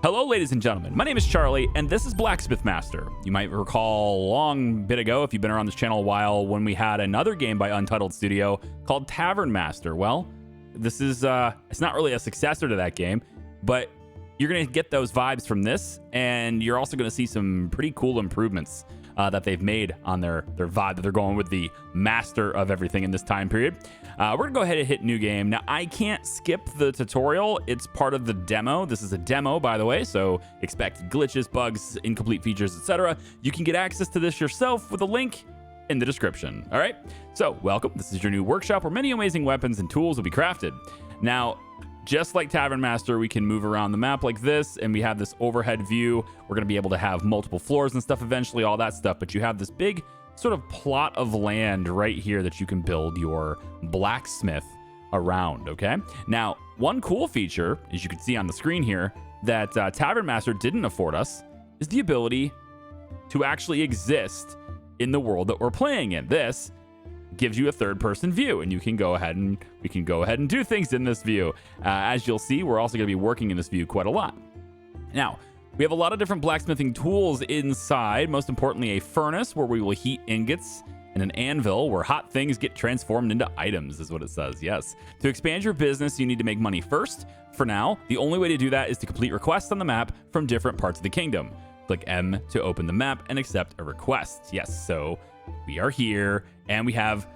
Hello, ladies and gentlemen. My name is Charlie, and this is Blacksmith Master. You might recall a long bit ago, if you've been around this channel a while, when we had another game by Untitled Studio called Tavern Master. Well, this is, it's not really a successor to that game, but you're going to get those vibes from this, and you're also going to see some pretty cool improvements that they've made on their vibe that they're going with the master of everything in this time period. We're gonna go ahead and hit new game. Now, I can't skip the tutorial. It's part of the demo. This is a demo, by the way, so expect glitches, bugs, incomplete features, etc. You can get access to this yourself with a link in the description. All right, so welcome. This is your new workshop where many amazing weapons and tools will be crafted. Now, just like Tavern Master, we can move around the map like this, and we have this overhead view. We're going to be able to have multiple floors and stuff eventually, all that stuff, but you have this big sort of plot of land right here that you can build your blacksmith around, okay? Now, one cool feature, as you can see on the screen here, that Tavern Master didn't afford us is the ability to actually exist in the world that we're playing in. This gives you a third-person view, and you can go ahead and we can go ahead and do things in this view. As you'll see, we're also going to be working in this view quite a lot. Now, we have a lot of different blacksmithing tools inside. Most importantly, a furnace where we will heat ingots, and an anvil where hot things get transformed into items, is what it says. Yes. To expand your business, you need to make money first. For now, the only way to do that is to complete requests on the map from different parts of the kingdom. Click M to open the map and accept a request. Yes, so we are here, and we have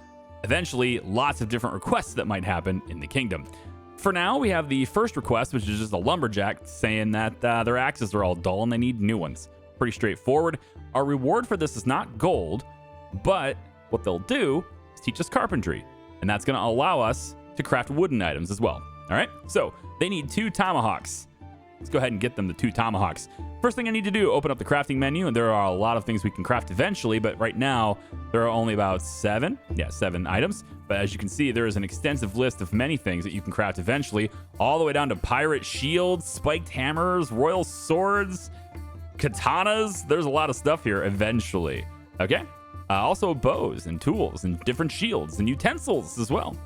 eventually lots of different requests that might happen in the kingdom. For now, we have the first request, which is just a lumberjack saying that their axes are all dull and they need new ones. Pretty straightforward. Our reward for this is not gold, but what they'll do is teach us carpentry, and that's going to allow us to craft wooden items as well. All right, so they need 2 tomahawks. Let's go ahead and get them the 2 tomahawks. First thing I need to do, open up the crafting menu, and there are a lot of things we can craft eventually, but right now there are only about 7 items. But as you can see, there is an extensive list of many things that you can craft eventually, all the way down to pirate shields, spiked hammers, royal swords, katanas. There's a lot of stuff here eventually. Okay, also bows and tools and different shields and utensils as well.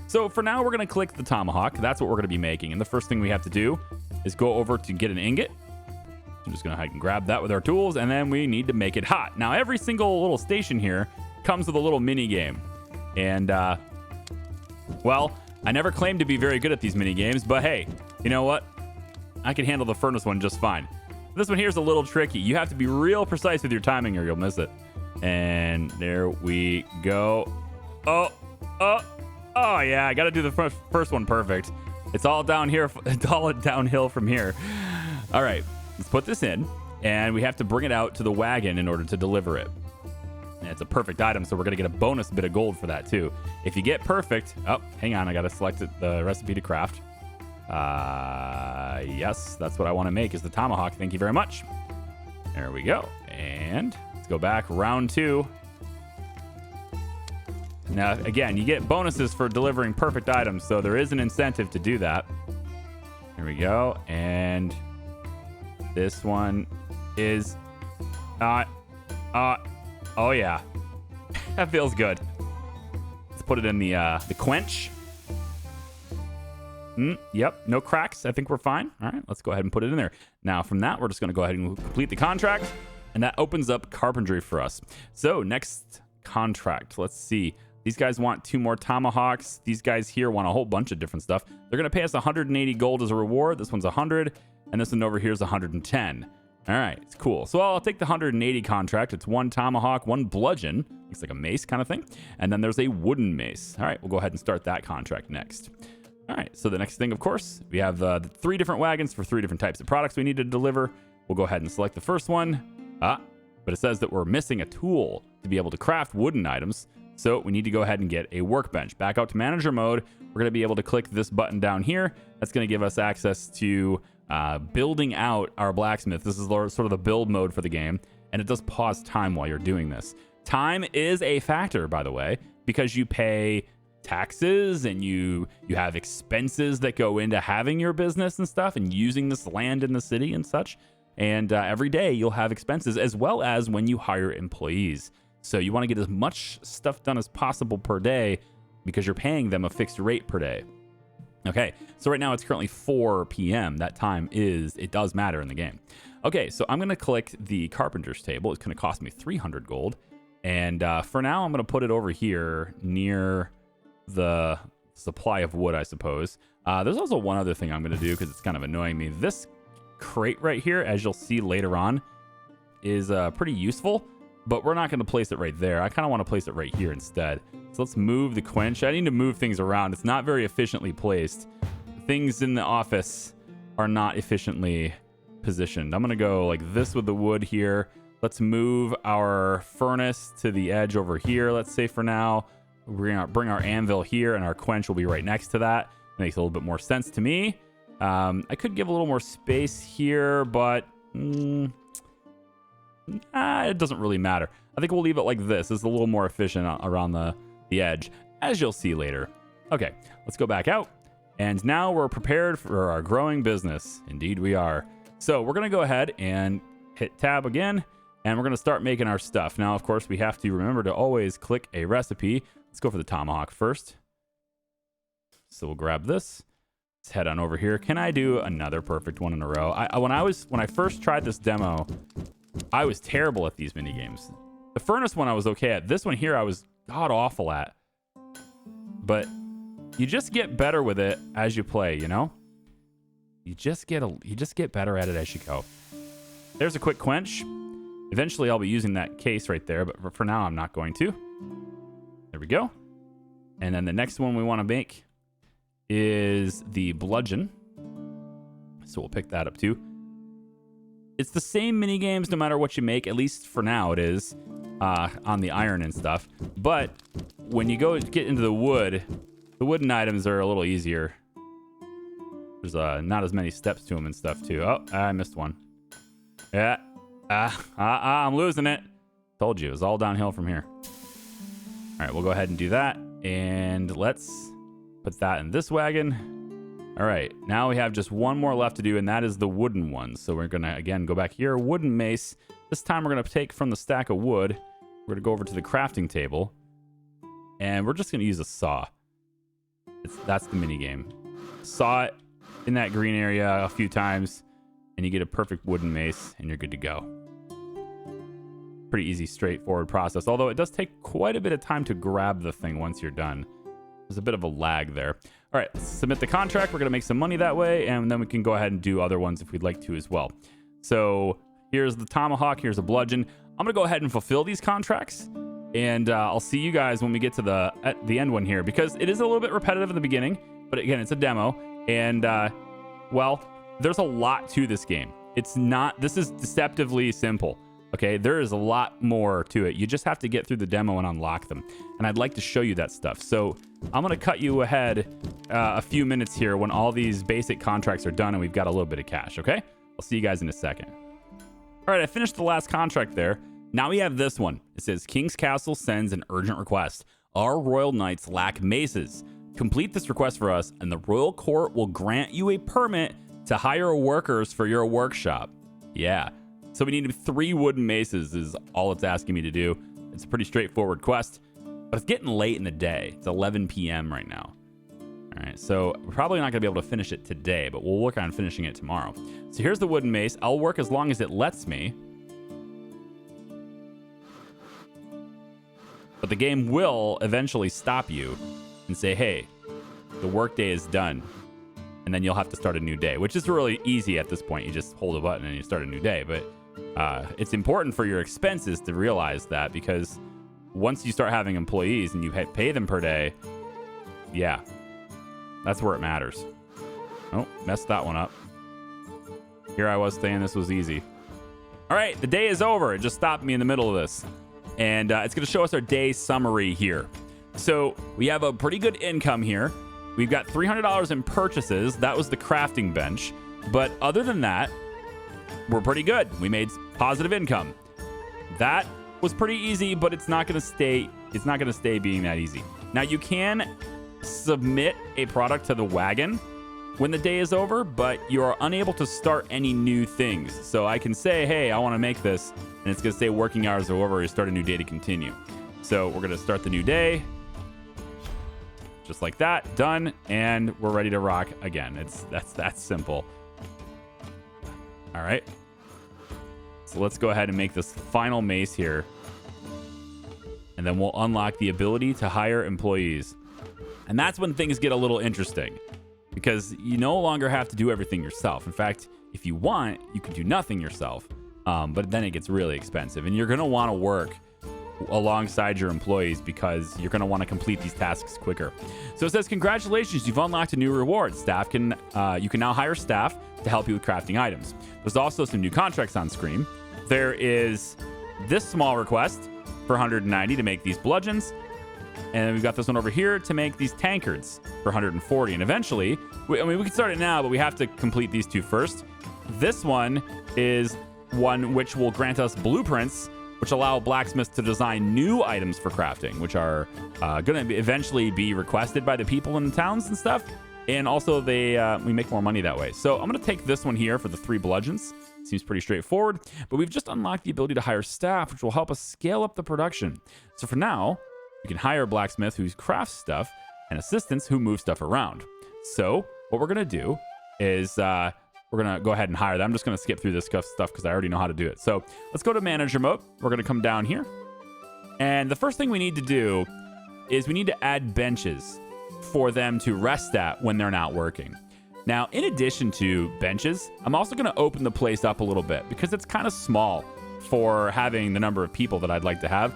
So for now, we're going to click the tomahawk. That's what we're going to be making. And the first thing we have to do is go over to get an ingot. I'm just going to grab that with our tools, and then we need to make it hot. Now, every single little station here comes with a little mini game. And, well, I never claimed to be very good at these mini games, but hey, you know what? I can handle the furnace one just fine. This one here is a little tricky. You have to be real precise with your timing or you'll miss it. And there we go. Oh, yeah, I got to do the first one perfect. It's all down here. It's all downhill from here. All right, let's put this in, and we have to bring it out to the wagon in order to deliver it. And it's a perfect item, so we're going to get a bonus bit of gold for that, too. If you get perfect... Oh, hang on. I got to select the recipe to craft. Yes, that's what I want to make is the tomahawk. Thank you very much. There we go. And let's go back. Round 2. Now, again, you get bonuses for delivering perfect items, so there is an incentive to do that. Here we go. And this one is... oh, yeah. That feels good. Let's put it in the quench. Yep, no cracks. I think we're fine. All right, let's go ahead and put it in there. Now, from that, we're just going to go ahead and complete the contract, and that opens up carpentry for us. So, next contract. Let's see. These guys want 2 more tomahawks. These guys here want a whole bunch of different stuff. They're going to pay us 180 gold as a reward. This one's 100, and this one over here is 110. All right, it's cool. So I'll take the 180 contract. It's 1 tomahawk, 1 bludgeon. Looks like a mace kind of thing. And then there's a wooden mace. All right, we'll go ahead and start that contract next. All right, so the next thing, of course, we have the 3 different wagons for 3 different types of products we need to deliver. We'll go ahead and select the first one. But it says that we're missing a tool to be able to craft wooden items. So we need to go ahead and get a workbench. Back out to manager mode. We're going to be able to click this button down here. That's going to give us access to building out our blacksmith. This is sort of the build mode for the game, and it does pause time while you're doing this. Time is a factor, by the way, because you pay taxes and you have expenses that go into having your business and stuff and using this land in the city and such. And every day you'll have expenses, as well as when you hire employees. So you want to get as much stuff done as possible per day because you're paying them a fixed rate per day. Okay, so right now it's currently 4 p.m. That time it does matter in the game. Okay, so I'm going to click the carpenter's table. It's going to cost me 300 gold. And for now, I'm going to put it over here near the supply of wood, I suppose. There's also one other thing I'm going to do because it's kind of annoying me. This crate right here, as you'll see later on, is pretty useful, but we're not going to place it right there. I kind of want to place it right here instead. So let's move the quench. I need to move things around. It's not very efficiently placed. Things in the office are not efficiently positioned. I'm going to go like this with the wood here. Let's move our furnace to the edge over here, let's say for now. We're going to bring our anvil here, and our quench will be right next to that. Makes a little bit more sense to me. I could give a little more space here, but it doesn't really matter. I think we'll leave it like this. It's a little more efficient around the edge, as you'll see later. Okay, let's go back out. And now we're prepared for our growing business. Indeed we are. So we're going to go ahead and hit tab again, and we're going to start making our stuff. Now, of course, we have to remember to always click a recipe. Let's go for the tomahawk first. So we'll grab this. Let's head on over here. Can I do another perfect one in a row? When I first tried this demo, I was terrible at these mini games. The furnace one I was okay at. This one here I was god awful at. But you just get better with it as you play, you know? You just get better at it as you go. There's a quick quench. Eventually I'll be using that case right there, but for now I'm not going to. There we go. And then the next one we want to make is the bludgeon. So we'll pick that up too. It's the same mini games no matter what you make, at least for now it is, on the iron and stuff. But when you get into the wooden items are a little easier. There's not as many steps to them and stuff too. Oh, I missed one. Yeah. I'm losing it. Told you, it was all downhill from here. All right, we'll go ahead and do that. And let's put that in this wagon. All right, now we have just one more left to do, and that is the wooden one. So we're gonna, again, go back here, wooden mace. This time we're gonna take from the stack of wood. We're gonna go over to the crafting table, and we're just gonna use a saw. That's the mini game. Saw it in that green area a few times, and you get a perfect wooden mace, and you're good to go. Pretty easy, straightforward process, although it does take quite a bit of time to grab the thing once you're done. There's a bit of a lag there. All right, submit the contract. We're going to make some money that way, and then we can go ahead and do other ones if we'd like to as well. So here's the tomahawk. Here's a bludgeon. I'm going to go ahead and fulfill these contracts, and I'll see you guys when we get to the end one here, because it is a little bit repetitive in the beginning, but again, it's a demo, and well, there's a lot to this game. This is deceptively simple. Okay, there is a lot more to it. You just have to get through the demo and unlock them. And I'd like to show you that stuff. So I'm going to cut you ahead a few minutes here when all these basic contracts are done and we've got a little bit of cash, okay? I'll see you guys in a second. All right, I finished the last contract there. Now we have this one. It says, King's Castle sends an urgent request. Our royal knights lack maces. Complete this request for us and the royal court will grant you a permit to hire workers for your workshop. Yeah. So we need 3 wooden maces is all it's asking me to do. It's a pretty straightforward quest, but it's getting late in the day. It's 11 p.m. right now. All right, so we're probably not gonna be able to finish it today, but we'll work on finishing it tomorrow. So here's the wooden mace. I'll work as long as it lets me. But the game will eventually stop you and say, hey, the workday is done. And then you'll have to start a new day, which is really easy at this point. You just hold a button and you start a new day. But it's important for your expenses to realize that, because once you start having employees and you pay them per day, yeah, that's where it matters. Oh, messed that one up. Here I was saying this was easy. All right, the day is over. It just stopped me in the middle of this. And it's going to show us our day summary here. So we have a pretty good income here. We've got $300 in purchases. That was the crafting bench. But other than that, we're pretty good. We made positive income. That was pretty easy, but it's not going to stay. It's not going to stay being that easy. Now you can submit a product to the wagon when the day is over, but you are unable to start any new things. So I can say, hey, I want to make this, and it's going to say working hours are over. You start a new day to continue. So we're going to start the new day. Just like that, done, and we're ready to rock again. That's that simple. All right. So let's go ahead and make this final mace here. And then we'll unlock the ability to hire employees. And that's when things get a little interesting, because you no longer have to do everything yourself. In fact, if you want, you can do nothing yourself. But then it gets really expensive, and you're going to want to work alongside your employees because you're going to want to complete these tasks quicker. So it says, congratulations, you've unlocked a new reward. You can now hire staff to help you with crafting items. There's also some new contracts on screen. There is this small request for 190 to make these bludgeons. And then we've got this one over here to make these tankards for 140. And eventually, we can start it now, but we have to complete these two first. This one is one which will grant us blueprints, which allow blacksmiths to design new items for crafting, which are going to eventually be requested by the people in the towns and stuff. And also, we make more money that way. So I'm going to take this one here for the 3 bludgeons. Seems pretty straightforward. But we've just unlocked the ability to hire staff, which will help us scale up the production. So for now, we can hire a blacksmith who crafts stuff and assistants who move stuff around. So what we're going to do is we're going to go ahead and hire them. I'm just going to skip through this stuff because I already know how to do it. So let's go to manager mode. We're going to come down here. And the first thing we need to do is we need to add benches for them to rest at when they're not working. Now, in addition to benches, I'm also going to open the place up a little bit because it's kind of small for having the number of people that I'd like to have.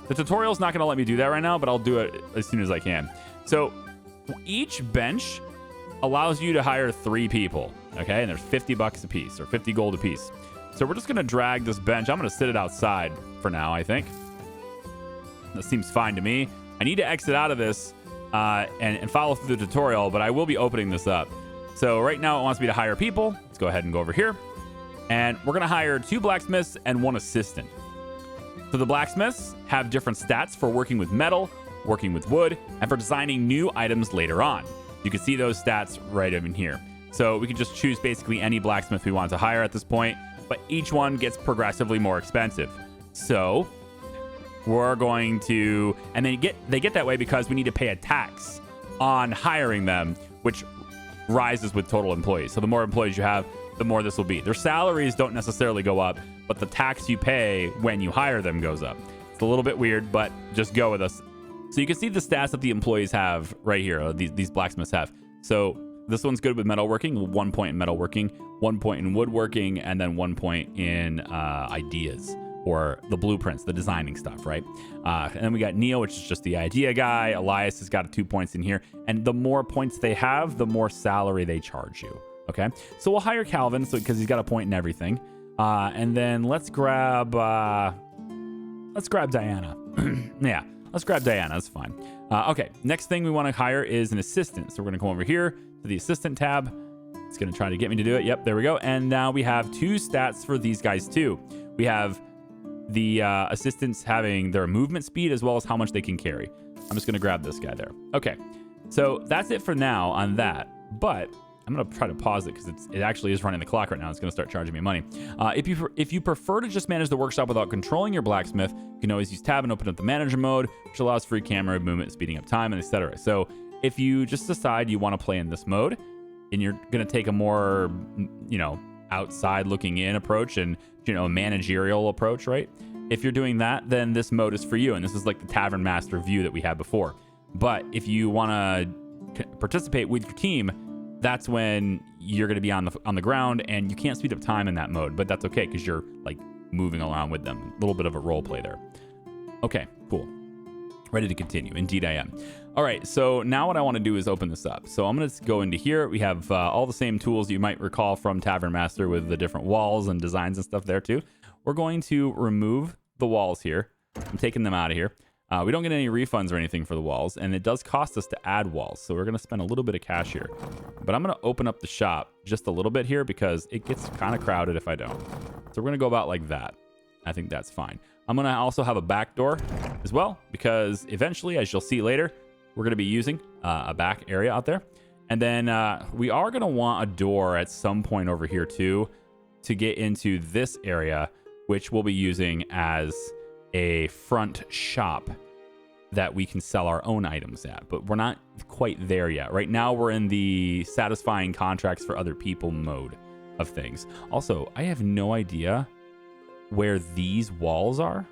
The tutorial's not going to let me do that right now, but I'll do it as soon as I can. So each bench allows you to hire 3 people, okay? And there's 50 bucks a piece or 50 gold a piece. So we're just going to drag this bench. I'm going to sit it outside for now, I think. That seems fine to me. I need to exit out of this and follow through the tutorial, but I will be opening this up. So right now it wants me to hire people. Let's go ahead and go over here. And we're going to hire 2 blacksmiths and 1 assistant. So the blacksmiths have different stats for working with metal, working with wood, and for designing new items later on. You can see those stats right in here. So we can just choose basically any blacksmith we want to hire at this point, but each one gets progressively more expensive. So we're going to, and they get that way because we need to pay a tax on hiring them, which rises with total employees. So the more employees you have, the more this will be. Their salaries don't necessarily go up, but the tax you pay when you hire them goes up. It's a little bit weird, but just go with us. So you can see the stats that the employees have right here, these blacksmiths have. So this one's good with metalworking, 1 point in metalworking, 1 point in woodworking, and then 1 point in ideas or the blueprints, the designing stuff, right? And then we got Neil, which is just the idea guy. Elias has got 2 points in here. And the more points they have, the more salary they charge you. Okay, so we'll hire Calvin because he's got a point in everything. And then let's grab Diana. Yeah, let's grab Diana. That's fine. Okay, next thing we want to hire is an assistant. So we're going to come over here to the assistant tab. It's going to try to get me to do it. Yep, there we go. And now we have 2 stats for these guys too. We have the assistants having their movement speed as well as how much they can carry. I'm just going to grab this guy there. Okay, so that's it for now on that. But I'm going to try to pause it because it actually is running the clock right now. It's going to start charging me money. If you prefer to just manage the workshop without controlling your blacksmith, you can always use tab and open up the manager mode, which allows free camera movement, speeding up time, and etc. So if you just decide you want to play in this mode and you're going to take a more, outside looking in approach and, managerial approach, right? If you're doing that, then this mode is for you. And this is like the Tavern Master view that we had before. But if you want to participate with your team, that's when you're going to be on the ground and you can't speed up time in that mode, but that's okay because you're like moving around with them. A little bit of a role play there. Okay, cool. Ready to continue. Indeed, I am. All right, so now what I want to do is open this up. So I'm going to go into here. We have all the same tools you might recall from Tavern Master with the different walls and designs and stuff there too. We're going to remove the walls here. I'm taking them out of here. We don't get any refunds or anything for the walls, and it does cost us to add walls, so we're going to spend a little bit of cash here. But I'm going to open up the shop just a little bit here because it gets kind of crowded if I don't. So we're going to go about like that. I think that's fine. I'm going to also have a back door as well because eventually, as you'll see later, we're going to be using a back area out there. And then we are going to want a door at some point over here too to get into this area, which we'll be using as a front shop. that we can sell our own items at, but we're not quite there yet. Right now, we're in the satisfying contracts for other people mode of things. Also, I have no idea where these walls are.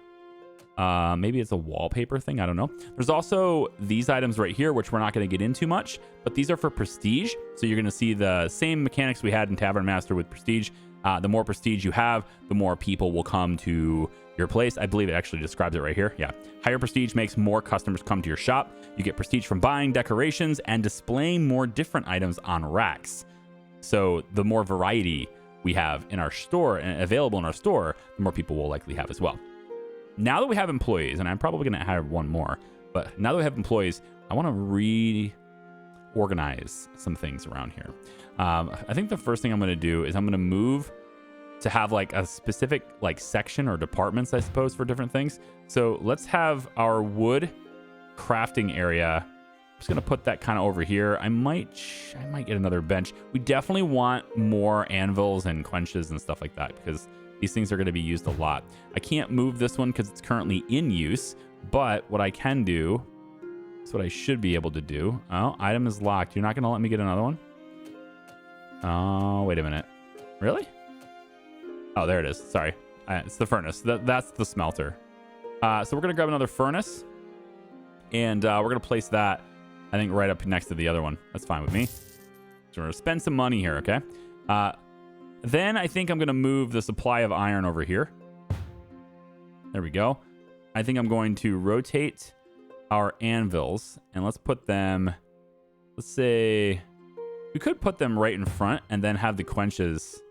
Maybe it's a wallpaper thing. I don't know. There's also these items right here, which we're not going to get into much, but these are for prestige. So you're going to see the same mechanics we had in Tavern Master with prestige. The more prestige you have, the more people will come to your place. I believe it actually describes it right here. Yeah. Higher prestige makes more customers come to your shop. You get prestige from buying decorations and displaying more different items on racks. So the more variety we have in our store and available in our store, the more people will likely have as well. Now that we have employees, and I'm probably going to hire one more, but now that we have employees, I want to reorganize some things around here. I think the first thing I'm going to do is I'm going to move to have like a specific like section or departments, I suppose, for different things. So let's have our wood crafting area. I'm just going to put that kind of over here. I might get another bench. We definitely want more anvils and quenches and stuff like that, because these things are going to be used a lot. I can't move this one because it's currently in use, but what I can do is what I should be able to do. Oh, item is locked. You're not going to let me get another one? Oh, wait a minute. Really? Oh, there it is. Sorry. It's the furnace. That's the smelter. So we're going to grab another furnace, and we're going to place that, I think, right up next to the other one. That's fine with me. So we're going to spend some money here, okay? Then I think I'm going to move the supply of iron over here. There we go. I think I'm going to rotate our anvils, and let's put them, let's say, we could put them right in front and then have the quenches.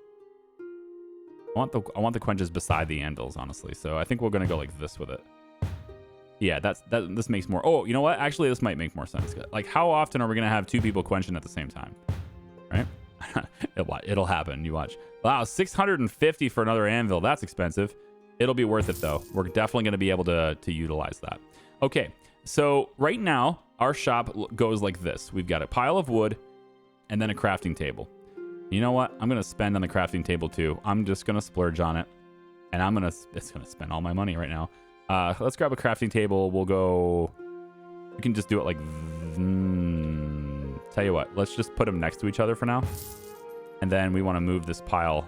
I want the quenches beside the anvils, honestly. So I think we're going to go like this with it. Yeah, this makes more. Oh, you know what? Actually, this might make more sense. Like, how often are we going to have two people quenching at the same time? Right? It'll happen. You watch. Wow, 650 for another anvil. That's expensive. It'll be worth it, though. We're definitely going to be able to utilize that. Okay, so right now, our shop goes like this. We've got a pile of wood and then a crafting table. You know what? I'm going to spend on the crafting table, too. I'm just going to splurge on it. And it's going to spend all my money right now. Let's grab a crafting table. We'll go... We can just do it like... Tell you what. Let's just put them next to each other for now. And then we want to move this pile.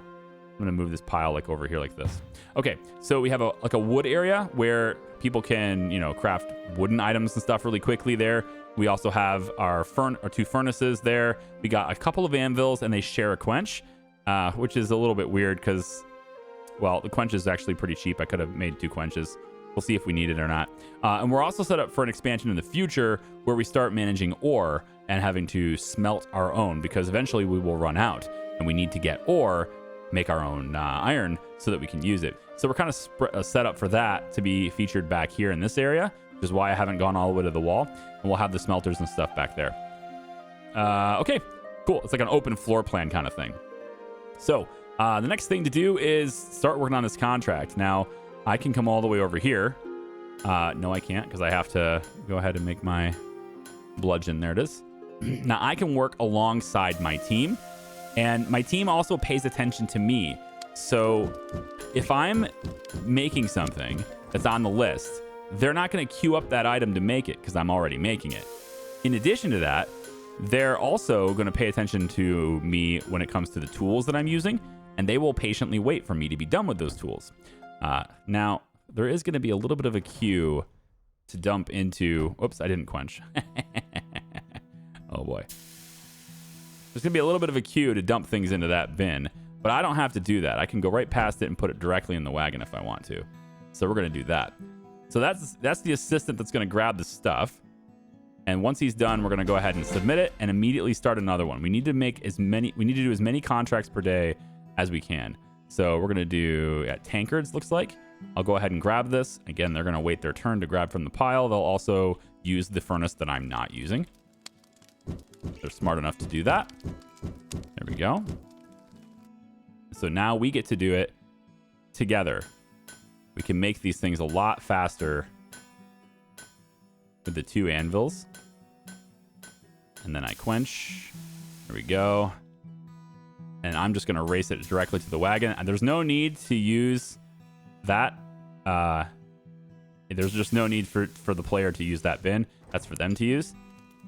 I'm going to move this pile like over here like this. Okay, so we have a wood area where people can, craft wooden items and stuff really quickly there. We also have our two furnaces there. We got a couple of anvils, and they share a quench, which is a little bit weird because, well, the quench is actually pretty cheap. I could have made two quenches. We'll see if we need it or not. And we're also set up for an expansion in the future where we start managing ore and having to smelt our own, because eventually we will run out and we need to get ore, make our own iron so that we can use it. So we're kind of set up for that to be featured back here in this area, which is why I haven't gone all the way to the wall. And we'll have the smelters and stuff back there. Okay, cool. It's like an open floor plan kind of thing. So the next thing to do is start working on this contract. Now, I can come all the way over here. No, I can't, because I have to go ahead and make my bludgeon. There it is. Now, I can work alongside my team, and my team also pays attention to me. So if I'm making something that's on the list, they're not going to queue up that item to make it because I'm already making it. In addition to that, they're also going to pay attention to me when it comes to the tools that I'm using, and they will patiently wait for me to be done with those tools. Now, there is going to be a little bit of a queue to dump into... Oops, I didn't quench. Oh, boy. There's going to be a little bit of a queue to dump things into that bin, but I don't have to do that. I can go right past it and put it directly in the wagon if I want to. So we're going to do that. So that's the assistant that's going to grab the stuff. And once he's done, we're going to go ahead and submit it and immediately start another one. We need to do as many contracts per day as we can. So we're going to do tankards, looks like. I'll go ahead and grab this. Again, they're going to wait their turn to grab from the pile. They'll also use the furnace that I'm not using. They're smart enough to do that. There we go. So now we get to do it together. We can make these things a lot faster with the two anvils. And then I quench. There we go. And I'm just going to race it directly to the wagon. And there's no need to use that There's just no need for the player to use that bin. That's for them to use.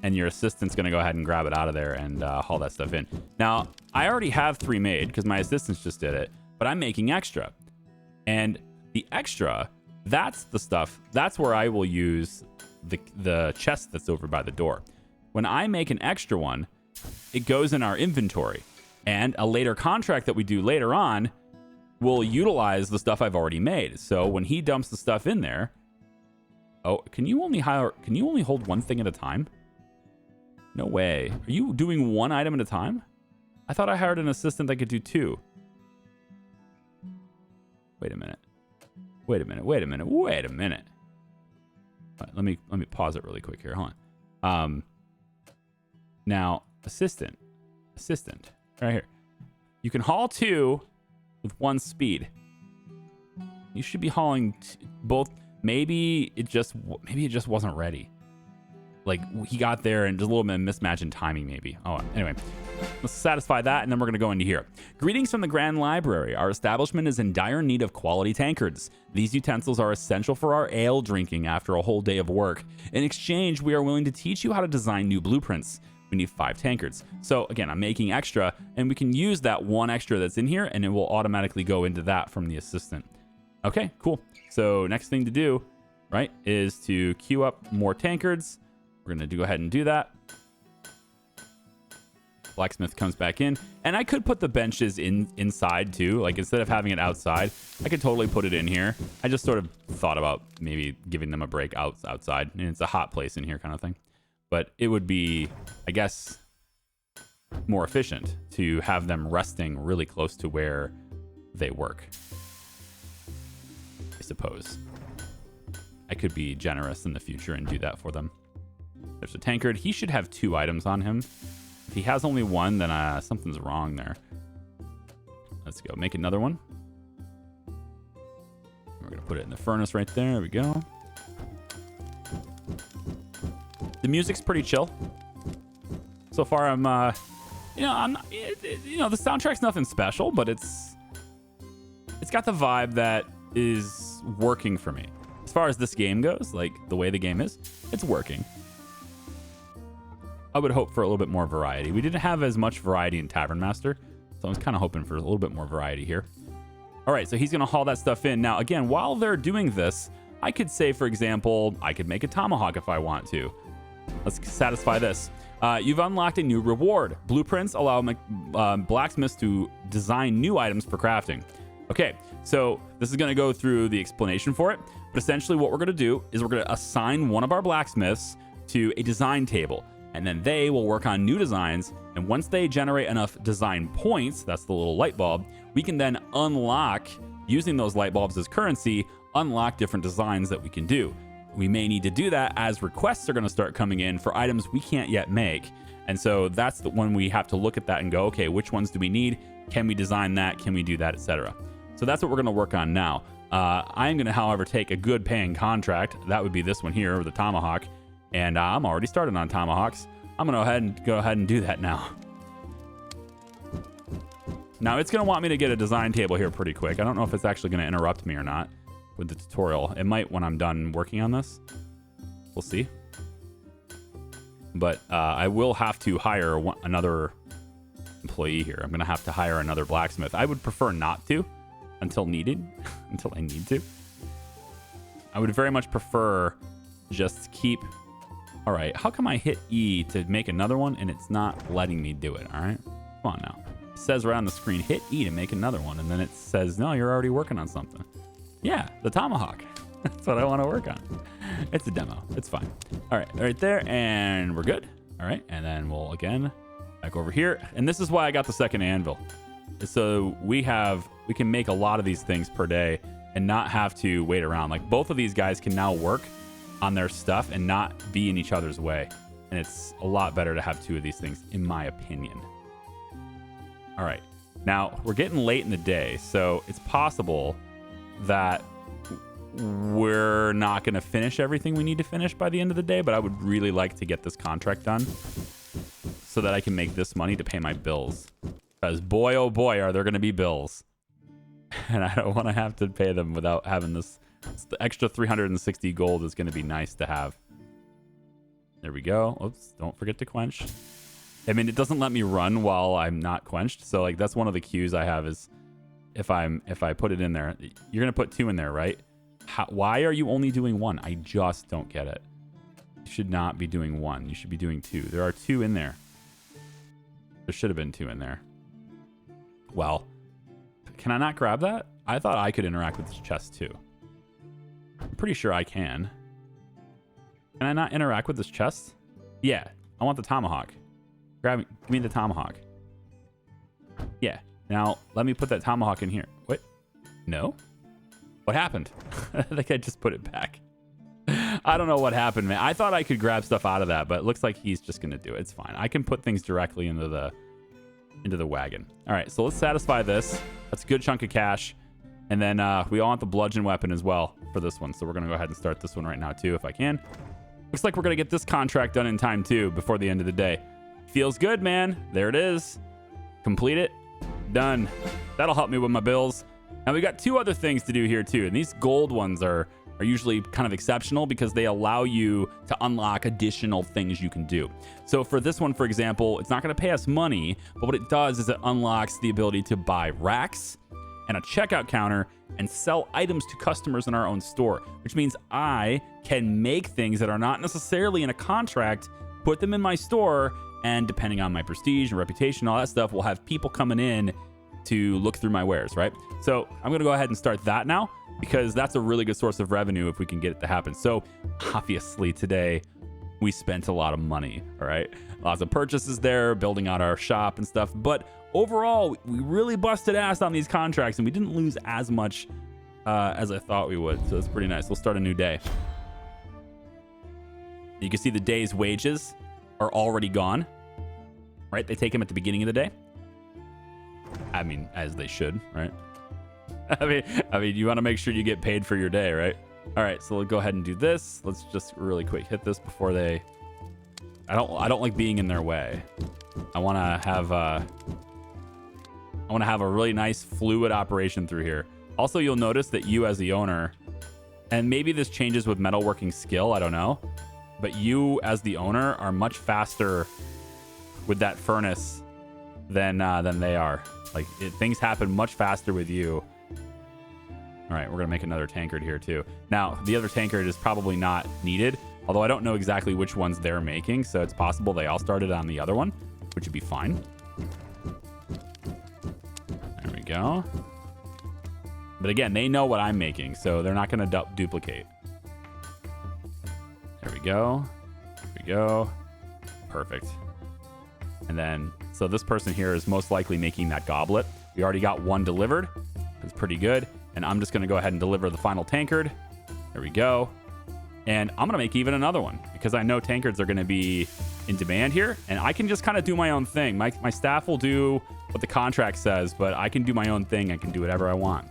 And your assistant's going to go ahead and grab it out of there and haul that stuff in. Now, I already have 3 made because my assistants just did it, but I'm making extra. And the extra, that's the stuff, that's where I will use the chest that's over by the door. When I make an extra one, it goes in our inventory. And a later contract that we do later on will utilize the stuff I've already made. So when he dumps the stuff in there, oh, can you only hold one thing at a time? No way. Are you doing one item at a time? I thought I hired an assistant that could do 2. Wait a minute. Wait a minute. Wait a minute. Wait a minute. All right, let me pause it really quick here. Hold on. Now, assistant, right here. You can haul 2 with 1 speed. You should be hauling both. Maybe it just wasn't ready. Like, he got there and just a little bit of mismatch in timing, maybe. Oh, anyway, let's satisfy that, and then we're going to go into here. Greetings from the Grand Library. Our establishment is in dire need of quality tankards. These utensils are essential for our ale drinking after a whole day of work. In exchange, we are willing to teach you how to design new blueprints. We need 5 tankards. So, again, I'm making extra, and we can use that 1 extra that's in here, and it will automatically go into that from the assistant. Okay, cool. So, next thing to do, right, is to queue up more tankards. We're going to go ahead and do that. Blacksmith comes back in. And I could put the benches inside too. Like, instead of having it outside, I could totally put it in here. I just sort of thought about maybe giving them a break outside. And it's a hot place in here kind of thing. But it would be, I guess, more efficient to have them resting really close to where they work. I suppose. I could be generous in the future and do that for them. There's a tankard. He should have 2 items on him. If he has only 1, then something's wrong there. Let's go. Make another one. We're going to put it in the furnace right there. There we go. The music's pretty chill. So far, I'm not, the soundtrack's nothing special, but it's got the vibe that is working for me. As far as this game goes, like the way the game is, it's working. I would hope for a little bit more variety. We didn't have as much variety in Tavern Master, so I was kind of hoping for a little bit more variety here. All right, so he's going to haul that stuff in. Now, again, while they're doing this, I could say, for example, I could make a tomahawk if I want to. Let's satisfy this. You've unlocked a new reward. Blueprints allow blacksmiths to design new items for crafting. Okay, so this is going to go through the explanation for it, but essentially what we're going to do is we're going to assign one of our blacksmiths to a design table. And then they will work on new designs. And once they generate enough design points, that's the little light bulb, we can then unlock, using those light bulbs as currency, unlock different designs that we can do. We may need to do that as requests are going to start coming in for items we can't yet make. And so that's when we have to look at that and go, okay, which ones do we need? Can we design that? Can we do that, etc.? So that's what we're going to work on now. I'm going to, however, take a good paying contract. That would be this one here, the tomahawk. And I'm already started on tomahawks. I'm going to go ahead and do that now. Now, it's going to want me to get a design table here pretty quick. I don't know if it's actually going to interrupt me or not with the tutorial. It might when I'm done working on this. We'll see. But I will have to hire another employee here. I'm going to have to hire another blacksmith. I would prefer not to until needed, until I need to. I would very much prefer just keep... All right, how come I hit E to make another one and it's not letting me do it? All right, come on now. It says right on the screen, hit E to make another one, and then it says, no, you're already working on something. Yeah, the tomahawk. That's what I want to work on. It's a demo. It's fine. All right, right there, and we're good. All right, and then we'll, again, back over here. And this is why I got the second anvil. So we can make a lot of these things per day and not have to wait around. Like, both of these guys can now work on their stuff and not be in each other's way. And it's a lot better to have 2 of these things, in my opinion. All right. Now, we're getting late in the day, so it's possible that we're not going to finish everything we need to finish by the end of the day, but I would really like to get this contract done so that I can make this money to pay my bills. Because boy, oh boy, are there going to be bills. And I don't want to have to pay them without having this The extra 360 gold is going to be nice to have. There we go. Oops, don't forget to quench. I mean, it doesn't let me run while I'm not quenched. So like that's one of the cues I have is if I put it in there, you're going to put 2 in there, right? Why are you only doing 1? I just don't get it. You should not be doing 1. You should be doing 2. There are 2 in there. There should have been 2 in there. Well, can I not grab that? I thought I could interact with this chest too. I'm pretty sure I can. Can I not interact with this chest? Yeah, I want the tomahawk. Grab me, give me the tomahawk. Yeah, now let me put that tomahawk in here. What? No? What happened? I think I just put it back. I don't know what happened, man. I thought I could grab stuff out of that, but it looks like he's just gonna do it. It's fine. I can put things directly into the wagon. All right, so let's satisfy this. That's a good chunk of cash. And then we all want the bludgeon weapon as well for this one. So we're gonna go ahead and start this one right now too, if I can. Looks like we're gonna get this contract done in time too, before the end of the day. Feels good, man. There it is. Complete it. Done. That'll help me with my bills. Now we got 2 other things to do here too, and these gold ones are usually kind of exceptional because they allow you to unlock additional things you can do. So for this one, for example, it's not going to pay us money, but what it does is it unlocks the ability to buy racks and a checkout counter and sell items to customers in our own store, which means I can make things that are not necessarily in a contract, put them in my store, and depending on my prestige and reputation, all that stuff, we'll have people coming in to look through my wares, right? So I'm going to go ahead and start that now because that's a really good source of revenue if we can get it to happen. So obviously today we spent a lot of money, all right? Lots of purchases there, building out our shop and stuff. But overall, we really busted ass on these contracts and we didn't lose as much as I thought we would. So it's pretty nice. We'll start a new day. You can see the day's wages are already gone, right? They take them at the beginning of the day. I mean, as they should, right? I mean, you want to make sure you get paid for your day, right? All right, so we'll go ahead and do this. Let's just really quick hit this before they. I don't like being in their way. I want to have a really nice fluid operation through here. Also, you'll notice that you as the owner, and maybe this changes with metalworking skill, I don't know, but you as the owner are much faster with that furnace than they are. Like things happen much faster with you. All right, we're gonna make another tankard here too. Now the other tankard is probably not needed, although I don't know exactly which ones they're making, so it's possible they all started on the other one, which would be fine. There we go. But again, they know what I'm making, so they're not gonna duplicate. There we go. There we go. Perfect. And then, so this person here is most likely making that goblet. We already got 1 delivered. That's pretty good. And I'm just going to go ahead and deliver the final tankard. There we go. And I'm going to make even another one because I know tankards are going to be in demand here. And I can just kind of do my own thing. My staff will do what the contract says, but I can do my own thing. I can do whatever I want.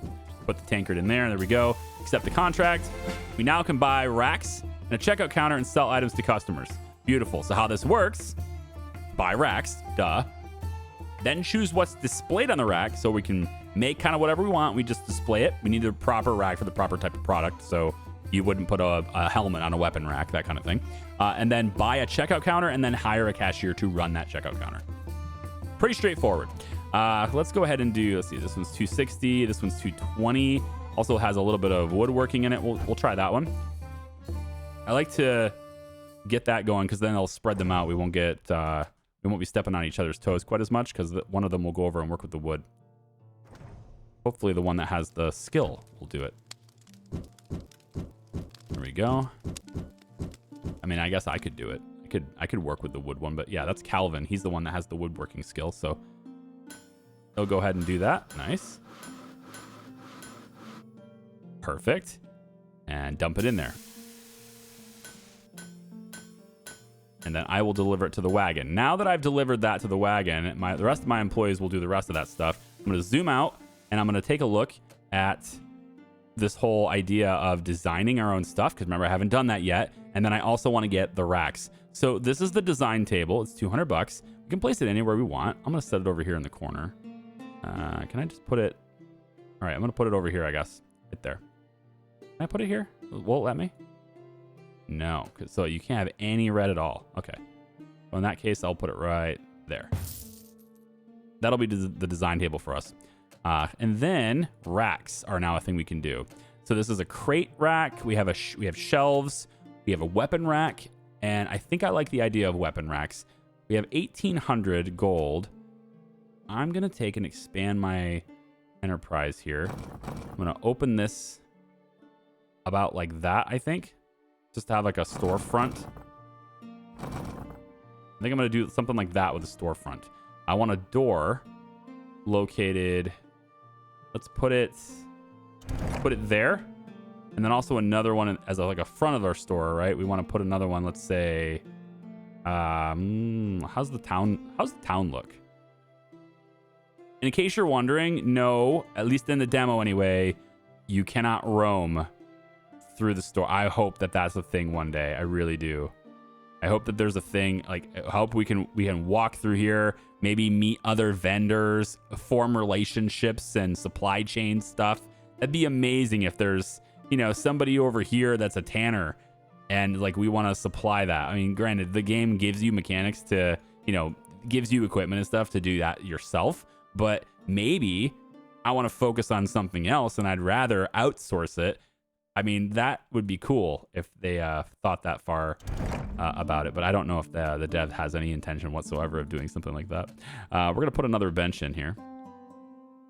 Put the tankard in there. There we go. Accept the contract. We now can buy racks and a checkout counter and sell items to customers. Beautiful. So how this works, buy racks, duh. Then choose what's displayed on the rack so we can make kind of whatever we want. We just display it. We need a proper rack for the proper type of product. So you wouldn't put a helmet on a weapon rack, that kind of thing. And then buy a checkout counter and then hire a cashier to run that checkout counter. Pretty straightforward. Let's go ahead and do, let's see, this one's 260. This one's 220. Also has a little bit of woodworking in it. We'll try that one. I like to get that going because then it'll spread them out. We won't be stepping on each other's toes quite as much because one of them will go over and work with the wood. Hopefully the one that has the skill will do it. There we go. I mean, I guess I could do it. I could work with the wood one, but yeah, that's Calvin. He's the one that has the woodworking skill, so he'll go ahead and do that. Nice. Perfect. And dump it in there. And then I will deliver it to the wagon. Now that I've delivered that to the wagon, the rest of my employees will do the rest of that stuff. I'm going to zoom out and I'm going to take a look at this whole idea of designing our own stuff. Because remember, I haven't done that yet. And then I also want to get the racks. So this is the design table. It's $200. We can place it anywhere we want. I'm going to set it over here in the corner. Can I just put it? All right, I'm going to put it over here, I guess. Right there. I put it here? Won't let me? No, so you can't have any red at all. Okay. Well, in that case, I'll put it right there. That'll be the design table for us. And then racks are now a thing we can do. So this is a crate rack. We have shelves. We have a weapon rack. And I think I like the idea of weapon racks. We have 1,800 gold. I'm going to take and expand my enterprise here. I'm going to open this about like that, I think. Just to have like a storefront. I think I'm going to do something like that with a storefront. I want a door located. Let's put it there. And then also another one as like a front of our store, right? We want to put another one, let's say, how's the town look? In case you're wondering, no, at least in the demo anyway, you cannot roam through the store. I hope that that's a thing one day. I really do. I hope that there's a thing, like, I hope we can walk through here, maybe meet other vendors, form relationships and supply chain stuff. That'd be amazing if there's, you know, somebody over here that's a tanner and like we want to supply that. I mean, granted, the game gives you mechanics to, you know, gives you equipment and stuff to do that yourself, but maybe I want to focus on something else and I'd rather outsource it. I mean, that would be cool if they thought that far about it, but I don't know if the dev has any intention whatsoever of doing something like that. We're going to put another bench in here.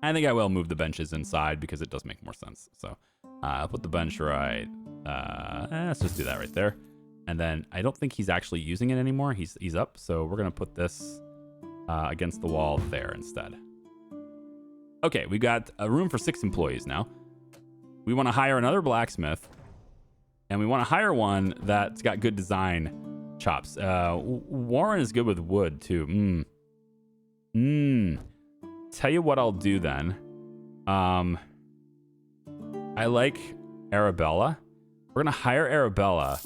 I think I will move the benches inside because it does make more sense. So I'll put the bench right. Let's just do that right there. And then I don't think he's actually using it anymore. He's up. So we're going to put this against the wall there instead. Okay, we got a room for 6 employees now. We want to hire another blacksmith. And we want to hire one that's got good design chops. Warren is good with wood too. Tell you what I'll do then. I like Arabella. We're going to hire Arabella.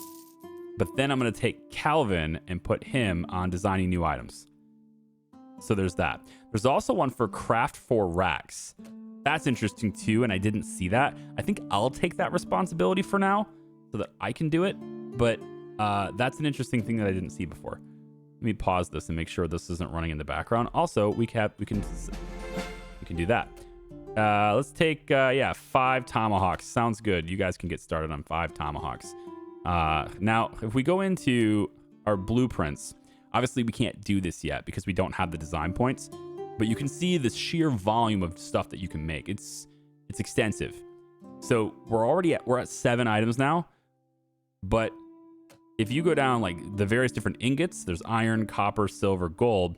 But then I'm going to take Calvin and put him on designing new items. So there's that. There's also one for craft 4 racks. That's interesting too, and I didn't see that. I think I'll take that responsibility for now so that I can do it. But that's an interesting thing that I didn't see before. Let me pause this and make sure this isn't running in the background. Also, we can do that. Let's take 5 tomahawks. Sounds good. You guys can get started on 5 tomahawks. Now, if we go into our blueprints, obviously we can't do this yet because we don't have the design points. But you can see the sheer volume of stuff that you can make. It's extensive. So we're at 7 items now. But if you go down like the various different ingots, there's iron, copper, silver, gold,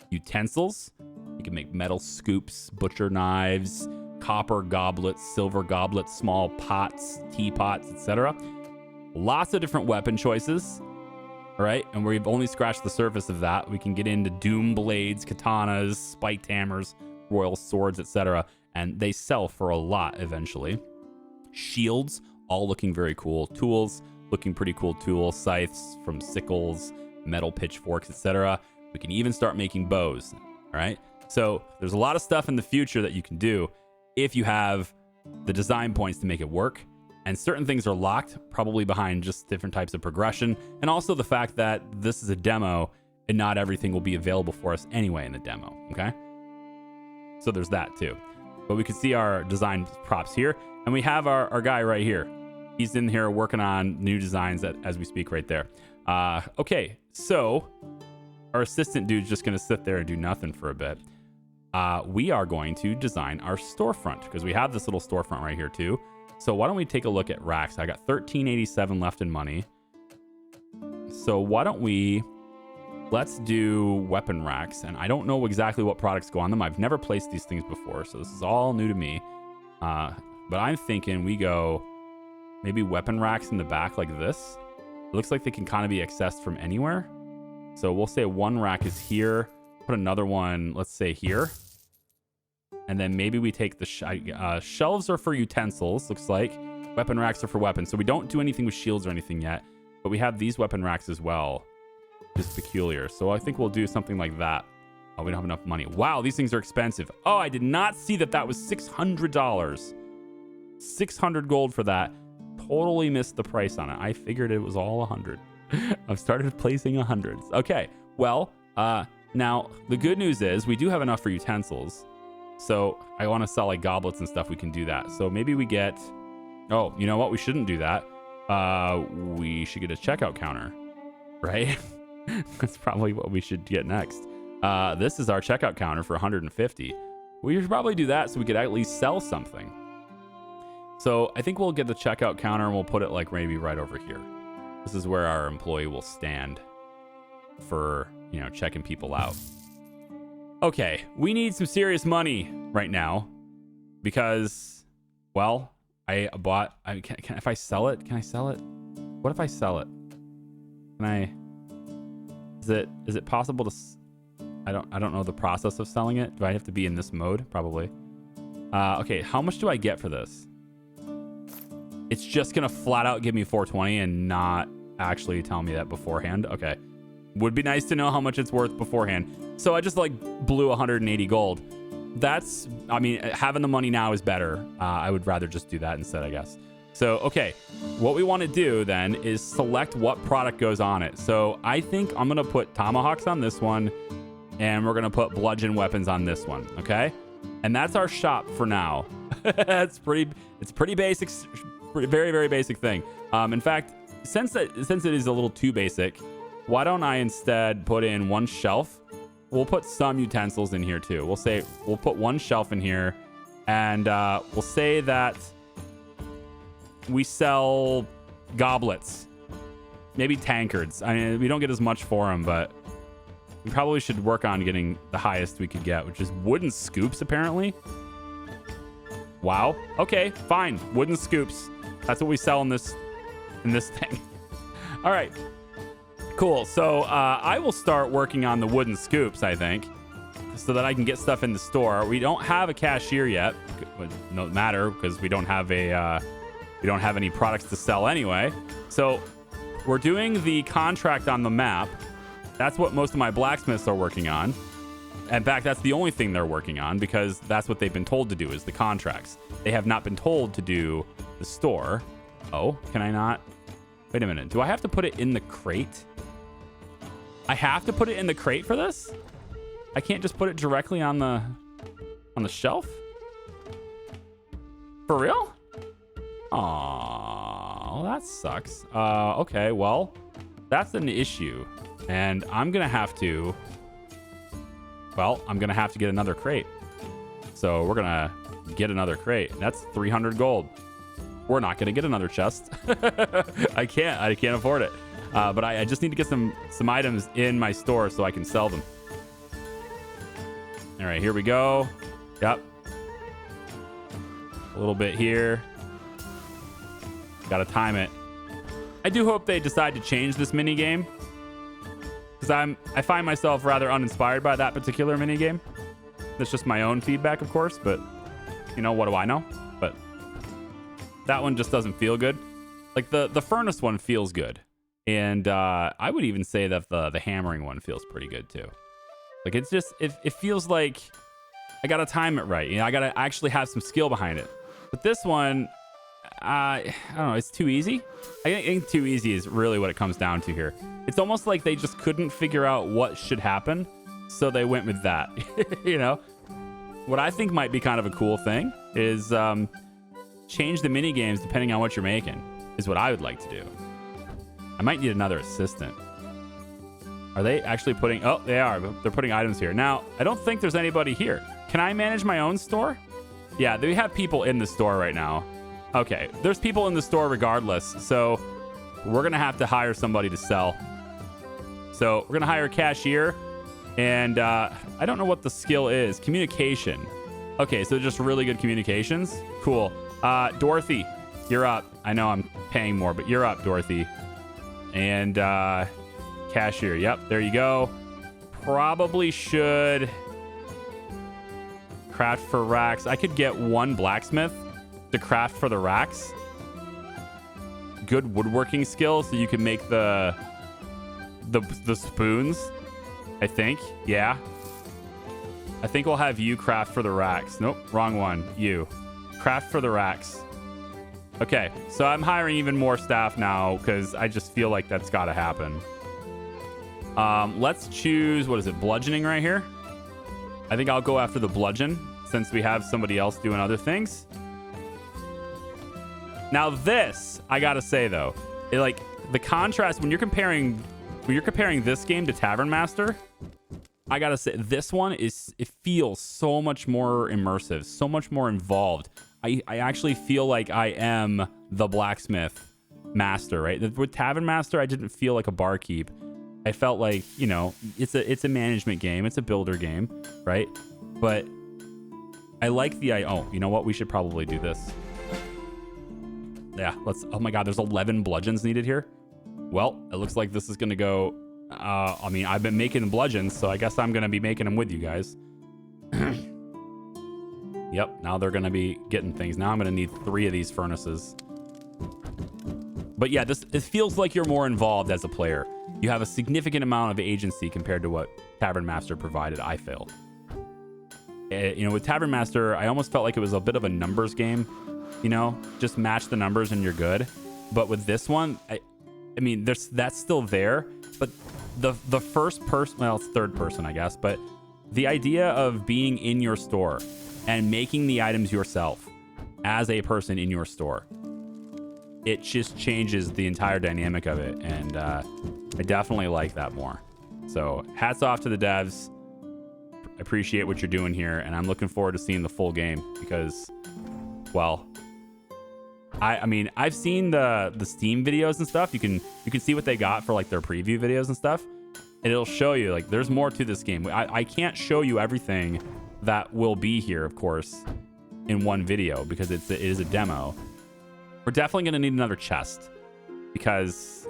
utensils. You can make metal scoops, butcher knives, copper goblets, silver goblets, small pots, teapots, etc. Lots of different weapon choices. All right, and we've only scratched the surface of that. We can get into doom blades, katanas, spiked hammers, royal swords, etc. And they sell for a lot eventually. Shields, all looking very cool. Tools, looking pretty cool tools. Scythes from sickles, metal pitchforks, etc. We can even start making bows. All right, so there's a lot of stuff in the future that you can do if you have the design points to make it work. And certain things are locked, probably behind just different types of progression. And also the fact that this is a demo and not everything will be available for us anyway in the demo, okay? So there's that too. But we can see our design props here. And we have our guy right here. He's in here working on new designs as we speak right there. Okay, so our assistant dude's just going to sit there and do nothing for a bit. We are going to design our storefront because we have this little storefront right here too. So why don't we take a look at racks? I got 1387 left in money. So why don't let's do weapon racks. And I don't know exactly what products go on them. I've never placed these things before, so this is all new to me. But I'm thinking we go maybe weapon racks in the back like this. It looks like they can kind of be accessed from anywhere. So we'll say one rack is here. Put another one, let's say here. And then maybe we take the shelves are for utensils, looks like. Weapon racks are for weapons. So we don't do anything with shields or anything yet. But we have these weapon racks as well. Just peculiar. So I think we'll do something like that. Oh, we don't have enough money. Wow, these things are expensive. Oh, I did not see that was $600. 600 gold for that. totally missed the price on it. I figured it was all 100. I've started placing 100s. Okay, well, now the good news is we do have enough for utensils. So I want to sell like goblets and stuff. We can do that. So maybe we get, oh, you know what? We shouldn't do that. We should get a checkout counter, right? That's probably what we should get next. This is our checkout counter for 150. We should probably do that so we could at least sell something. So I think we'll get the checkout counter and we'll put it like maybe right over here. This is where our employee will stand for, you know, checking people out. Okay, we need some serious money right now because, well, if I sell it, can I sell it? What if I sell it? Is it possible to, I don't know the process of selling it. Do I have to be in this mode? Probably. Okay, how much do I get for this? It's just gonna flat out give me 420 and not actually tell me that beforehand. Okay. Would be nice to know how much it's worth beforehand. So I just like blew 180 gold. That's, I mean, having the money now is better. I would rather just do that instead, I guess. So, okay. What we want to do then is select what product goes on it. So I think I'm going to put tomahawks on this one and we're going to put bludgeon weapons on this one. Okay. And that's our shop for now. It's pretty basic. Very, very basic thing. In fact, since it is a little too basic, why don't I instead put in one shelf? We'll put some utensils in here too. We'll put one shelf in here, and we'll say that we sell goblets, maybe tankards. I mean, we don't get as much for them, but we probably should work on getting the highest we could get, which is wooden scoops, apparently. Wow. Okay, fine. Wooden scoops. That's what we sell in this thing. All right. Cool. So I will start working on the wooden scoops, I think, so that I can get stuff in the store. We don't have a cashier yet. It doesn't matter because we don't have any products to sell anyway. So we're doing the contract on the map. That's what most of my blacksmiths are working on. In fact, that's the only thing they're working on because that's what they've been told to do is the contracts. They have not been told to do the store. Oh, can I not? Wait a minute. Do I have to put it in the crate? I have to put it in the crate for this? I can't just put it directly on the shelf? For real? Aw, that sucks. Okay, well, that's an issue. And I'm going to have to get another crate. So we're going to get another crate. That's 300 gold. We're not going to get another chest. I can't afford it. But I just need to get some items in my store so I can sell them. All right, here we go. Yep. A little bit here. Got to time it. I do hope they decide to change this mini game because I find myself rather uninspired by that particular mini game. That's just my own feedback, of course, but you know, what do I know? But that one just doesn't feel good. Like the furnace one feels good. And I would even say that the hammering one feels pretty good too. Like it's just, it feels like I got to time it right. You know, I got to actually have some skill behind it. But this one, I don't know, it's too easy. I think too easy is really what it comes down to here. It's almost like they just couldn't figure out what should happen. So they went with that, you know? What I think might be kind of a cool thing is change the mini games depending on what you're making is what I would like to do. I might need another assistant. Are they actually putting... Oh, they are. They're putting items here. Now, I don't think there's anybody here. Can I manage my own store? Yeah, they have people in the store right now. Okay, there's people in the store regardless. So we're going to have to hire somebody to sell. So we're going to hire a cashier. And I don't know what the skill is. Communication. Okay, so just really good communications. Cool. Dorothy, you're up. I know I'm paying more, but you're up, Dorothy. And cashier. Yep, there you go. Probably should craft for racks. I could get one blacksmith to craft for the racks. Good woodworking skill, so you can make the spoons. I think. Yeah. I think we'll have you craft for the racks. Nope, wrong one. You. Craft for the racks. Okay, so I'm hiring even more staff now because I just feel like that's got to happen. Let's choose, what is it, bludgeoning right here? I think I'll go after the bludgeon since we have somebody else doing other things. Now this, I gotta say though, like the contrast when you're comparing this game to Tavern Master, I gotta say this one it feels so much more immersive, so much more involved. I actually feel like I am the blacksmith master, right? With Tavern Master, I didn't feel like a barkeep. I felt like, you know, it's a management game, it's a builder game, right? But I like the oh, you know what? We should probably do this. Yeah, let's. Oh my God, there's 11 bludgeons needed here. Well, it looks like this is gonna go. I mean, I've been making bludgeons, so I guess I'm gonna be making them with you guys. Yep, now they're gonna be getting things. Now I'm gonna need 3 of these furnaces. But yeah, it feels like you're more involved as a player. You have a significant amount of agency compared to what Tavern Master provided. I felt. You know, with Tavern Master, I almost felt like it was a bit of a numbers game. You know, just match the numbers and you're good. But with this one, I mean, that's still there. But the first person, well, it's third person, I guess. But the idea of being in your store and making the items yourself as a person in your store, it just changes the entire dynamic of it. And I definitely like that more. So hats off to the devs. Appreciate what you're doing here. And I'm looking forward to seeing the full game because, well, I mean, I've seen the Steam videos and stuff. You can see what they got for like their preview videos and stuff. And it'll show you like there's more to this game. I can't show you everything that will be here, of course, in one video because it is a demo. We're definitely going to need another chest because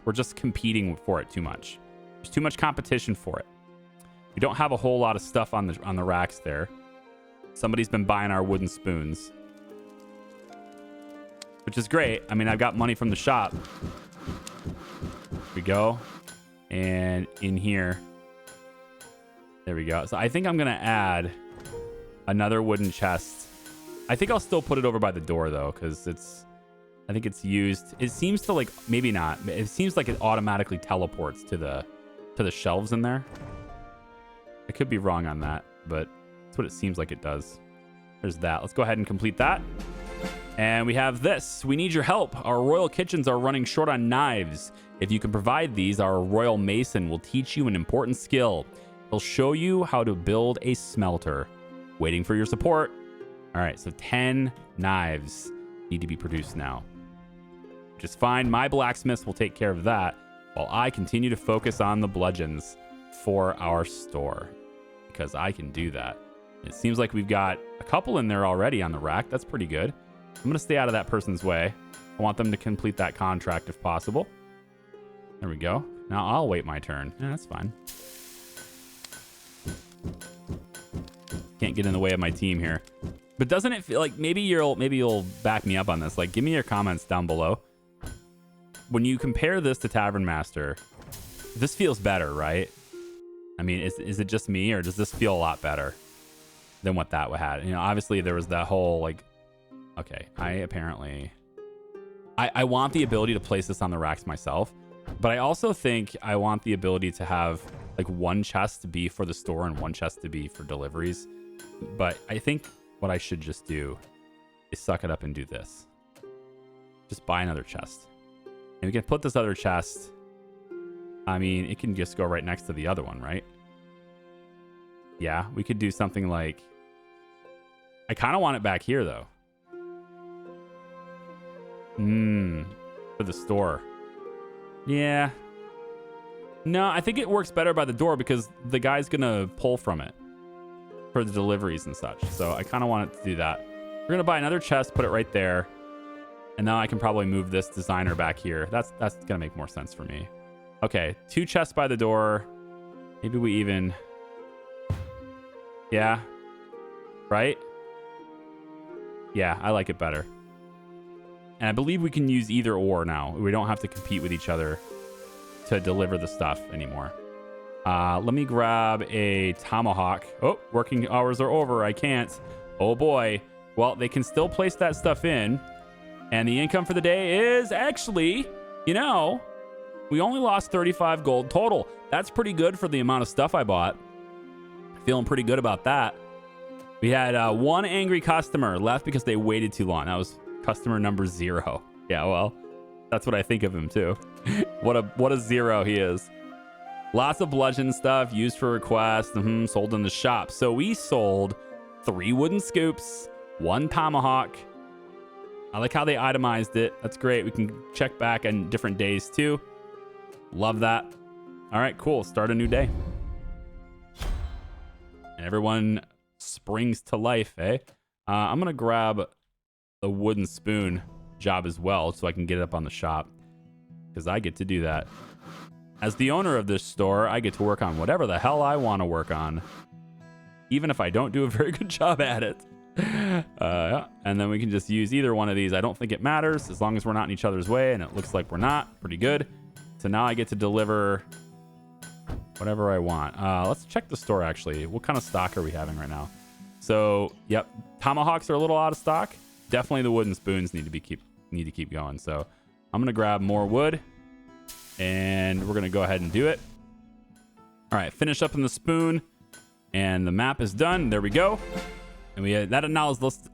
we're just competing for it too much. There's too much competition for it. We don't have a whole lot of stuff on the racks there. Somebody's been buying our wooden spoons, which is great. I mean, I've got money from the shop. Here we go. And in here, there we go. So I think I'm going to add another wooden chest. I think I'll still put it over by the door though, because I think it's used. It seems to like, maybe not. It seems like it automatically teleports to the shelves in there. I could be wrong on that, but that's what it seems like it does. There's that. Let's go ahead and complete that. And we have this. We need your help. Our royal kitchens are running short on knives. If you can provide these, our royal mason will teach you an important skill. He'll show you how to build a smelter. Waiting for your support. All right, so 10 knives need to be produced now. Which is fine. My blacksmiths will take care of that while I continue to focus on the bludgeons for our store. Because I can do that. It seems like we've got a couple in there already on the rack. That's pretty good. I'm going to stay out of that person's way. I want them to complete that contract if possible. There we go. Now I'll wait my turn. Yeah, that's fine. Can't get in the way of my team here. But doesn't it feel like maybe you'll back me up on this? Like, give me your comments down below. When you compare this to Tavern Master, this feels better, right? I mean, is it just me, or does this feel a lot better than what that had? You know, obviously there was that whole like, okay, I want the ability to place this on the racks myself, but I also think I want the ability to have like one chest to be for the store and one chest to be for deliveries. But I think what I should just do is suck it up and do this. Just buy another chest. And we can put this other chest, I mean, it can just go right next to the other one, right? Yeah, we could do something like, I kind of want it back here though. For the store. Yeah. No, I think it works better by the door because the guy's gonna pull from it for the deliveries and such. So I kind of want it to do that. We're gonna buy another chest, put it right there, and now I can probably move this designer back here. That's gonna make more sense for me. Okay, 2 chests by the door. Maybe we even, yeah, right? Yeah, I like it better. And I believe we can use either or now. We don't have to compete with each other to deliver the stuff anymore. Let me grab a tomahawk. Oh, working hours are over. I can't. Oh boy. Well, they can still place that stuff in. And the income for the day is actually, you know, we only lost 35 gold total. That's pretty good for the amount of stuff I bought. Feeling pretty good about that. We had one angry customer left because they waited too long. That was customer number 0. Yeah, well, that's what I think of him too. What a 0 he is. Lots of bludgeon stuff used for requests. Sold in the shop. So we sold 3 wooden scoops, 1 tomahawk. I like how they itemized it. That's great. We can check back on different days too. Love that. All right, cool. Start a new day. And everyone springs to life, eh? I'm going to grab the wooden spoon job as well so I can get it up on the shop because I get to do that. As the owner of this store, I get to work on whatever the hell I want to work on, even if I don't do a very good job at it. Yeah. And then we can just use either one of these. I don't think it matters as long as we're not in each other's way, and it looks like we're not. Pretty good. So now I get to deliver whatever I want. Let's check the store, actually. What kind of stock are we having right now? So, yep, tomahawks are a little out of stock. Definitely the wooden spoons need to keep going. So I'm going to grab more wood, and we're going to go ahead and do it. All right, finish up in the spoon, and the map is done. There we go. And that